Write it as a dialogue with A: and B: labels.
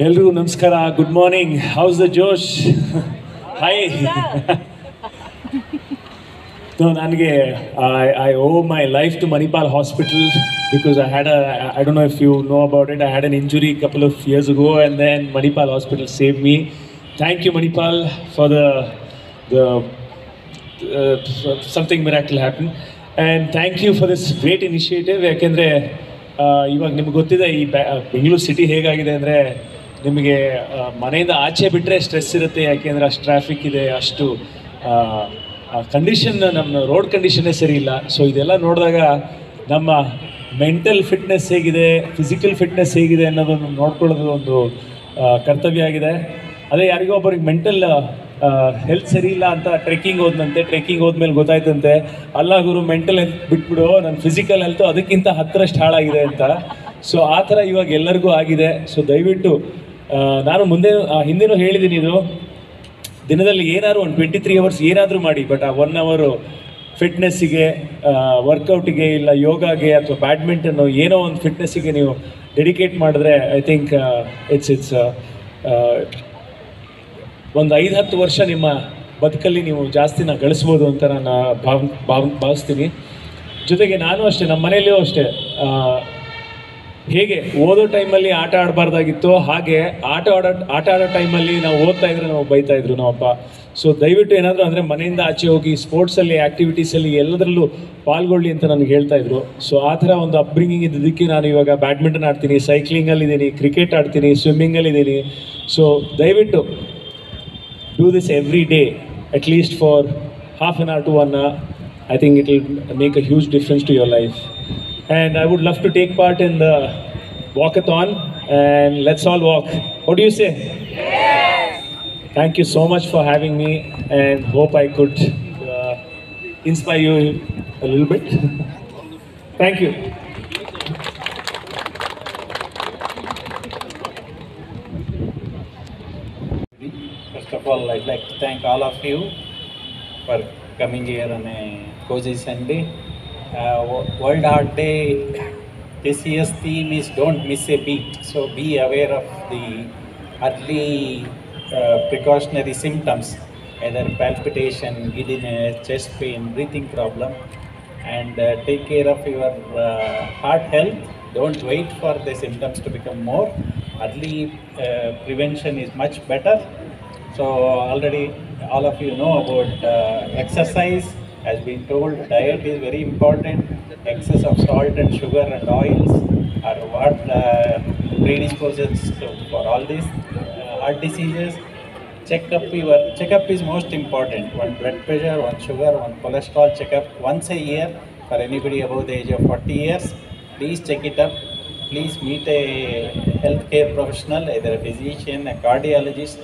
A: ಎಲ್ರಿಗೂ ನಮಸ್ಕಾರ. Good morning. House the Josh? Hi. ನನಗೆ I owe my life to Manipal Hospital because I don't know if you know about it, I had an injury a couple of years ago and then Manipal Hospital saved me. Thank you Manipal for the something miracle happened, and thank you for this great initiative. ಯಾಕೆಂದರೆ ಇವಾಗ ನಿಮ್ಗೆ ಗೊತ್ತಿದೆ ಈ Bengaluru city ಹೇಗಾಗಿದೆ ಅಂದರೆ, ನಿಮಗೆ ಮನೆಯಿಂದ ಆಚೆ ಬಿಟ್ಟರೆ ಸ್ಟ್ರೆಸ್ ಇರುತ್ತೆ. ಯಾಕೆಂದರೆ ಅಷ್ಟು ಟ್ರಾಫಿಕ್ ಇದೆ, ಅಷ್ಟು ಕಂಡೀಷನ್, ನಮ್ಮ ರೋಡ್ ಕಂಡೀಷನ್ನೇ ಸರಿ ಇಲ್ಲ. ಸೊ ಇದೆಲ್ಲ ನೋಡಿದಾಗ ನಮ್ಮ ಮೆಂಟಲ್ ಫಿಟ್ನೆಸ್ ಹೇಗಿದೆ, ಫಿಸಿಕಲ್ ಫಿಟ್ನೆಸ್ ಹೇಗಿದೆ ಅನ್ನೋದನ್ನು ನೋಡ್ಕೊಳ್ಳೋದು ಒಂದು ಕರ್ತವ್ಯ ಆಗಿದೆ. ಅದೇ ಯಾರಿಗೋ ಒಬ್ಬರಿಗೆ ಮೆಂಟಲ್ ಹೆಲ್ತ್ ಸರಿ ಇಲ್ಲ ಅಂತ ಟ್ರೆಕ್ಕಿಂಗ್ ಹೋದ್ನಂತೆ. ಟ್ರೆಕ್ಕಿಂಗ್ ಹೋದ್ಮೇಲೆ ಗೊತ್ತಾಯ್ತಂತೆ, ಅಲ್ಲ ಗುರು ಮೆಂಟಲ್ ಹೆಲ್ತ್ ಬಿಟ್ಬಿಡು, ನನ್ನ ಫಿಸಿಕಲ್ ಹೆಲ್ತು ಅದಕ್ಕಿಂತ 10ರಷ್ಟು ಹಾಳಾಗಿದೆ ಅಂತ. ಸೊ ಆ ಥರ ಇವಾಗ ಎಲ್ಲರಿಗೂ ಆಗಿದೆ. ಸೊ ದಯವಿಟ್ಟು ನಾನು ಹಿಂದೆನೂ ಹೇಳಿದ್ದೀನಿ, ಇದು ದಿನದಲ್ಲಿ ಏನಾದ್ರು ಒಂದು 23 ಅವರ್ಸ್ ಏನಾದರೂ ಮಾಡಿ, ಬಟ್ ಆ 1 ಅವರು ಫಿಟ್ನೆಸ್ಸಿಗೆ, ವರ್ಕೌಟಿಗೆ, ಇಲ್ಲ ಯೋಗಾಗೆ ಅಥವಾ ಬ್ಯಾಡ್ಮಿಂಟನ್ನು ಏನೋ ಒಂದು ಫಿಟ್ನೆಸ್ಸಿಗೆ ನೀವು ಡೆಡಿಕೇಟ್ ಮಾಡಿದ್ರೆ ಐ ಥಿಂಕ್ ಇಟ್ಸ್ ಒಂದು 5-10 ವರ್ಷ ನಿಮ್ಮ ಬದುಕಲ್ಲಿ ನೀವು ಜಾಸ್ತಿನ ಗಳಿಸ್ಬೋದು ಅಂತ ನಾನು ಭಾವಿಸ್ತೀನಿ. ಜೊತೆಗೆ ನಾನು ಅಷ್ಟೇ, ನಮ್ಮ ಮನೆಯಲ್ಲಿಯೂ ಅಷ್ಟೇ, ಹೇಗೆ ಓದೋ ಟೈಮಲ್ಲಿ ಆಟ ಆಡಬಾರ್ದಾಗಿತ್ತು, ಹಾಗೆ ಆಟ ಆಡೋ ಟೈಮಲ್ಲಿ ನಾವು ಓದ್ತಾ ಇದ್ರೆ ನಾವು ಬೈತಾಯಿದ್ರು ನಮ್ಮಪ್ಪ. ಸೊ ದಯವಿಟ್ಟು ಏನಾದರೂ ಅಂದರೆ ಮನೆಯಿಂದ ಆಚೆ ಹೋಗಿ ಸ್ಪೋರ್ಟ್ಸಲ್ಲಿ, ಆ್ಯಕ್ಟಿವಿಟೀಸಲ್ಲಿ ಎಲ್ಲದರಲ್ಲೂ ಪಾಲ್ಗೊಳ್ಳಿ ಅಂತ ನನಗೆ ಹೇಳ್ತಾಯಿದ್ರು. ಸೊ ಆ ಥರ ಒಂದು ಅಪ್ಬ್ರಿಂಗಿಂಗ್ ಇದ್ದದಕ್ಕೆ ನಾನು ಇವಾಗ ಬ್ಯಾಡ್ಮಿಂಟನ್ ಆಡ್ತೀನಿ, ಸೈಕ್ಲಿಂಗಲ್ಲಿದ್ದೀನಿ, ಕ್ರಿಕೆಟ್ ಆಡ್ತೀನಿ, ಸ್ವಿಮ್ಮಿಂಗಲ್ಲಿದ್ದೀನಿ. ಸೊ ದಯವಿಟ್ಟು do this every day, at least for half an hour to 1 hour. I think it will make a huge difference to your life. And I would love to take part in the walkathon, and let's all walk. What do you say? Yes! Thank you so much for having me, and hope I could inspire you a little bit. Thank you.
B: First of all, I'd like to thank all of you for coming here on a cozy Sunday. World Heart Day, this year's theme is don't miss a beat. So be aware of the early precautionary symptoms, either palpitation, giddiness, chest pain, breathing problem, and take care of your heart health. Don't wait for the symptoms to become more. Early prevention is much better. So already all of you know about exercise. As been told, diet is very important. Excess of salt and sugar and oils are what predisposes for all these heart diseases. Checkup is most important. One blood pressure, one sugar, one cholesterol checkup once a year for anybody above the age of 40 years. Please check it up. Please meet a healthcare professional, either a physician, a cardiologist.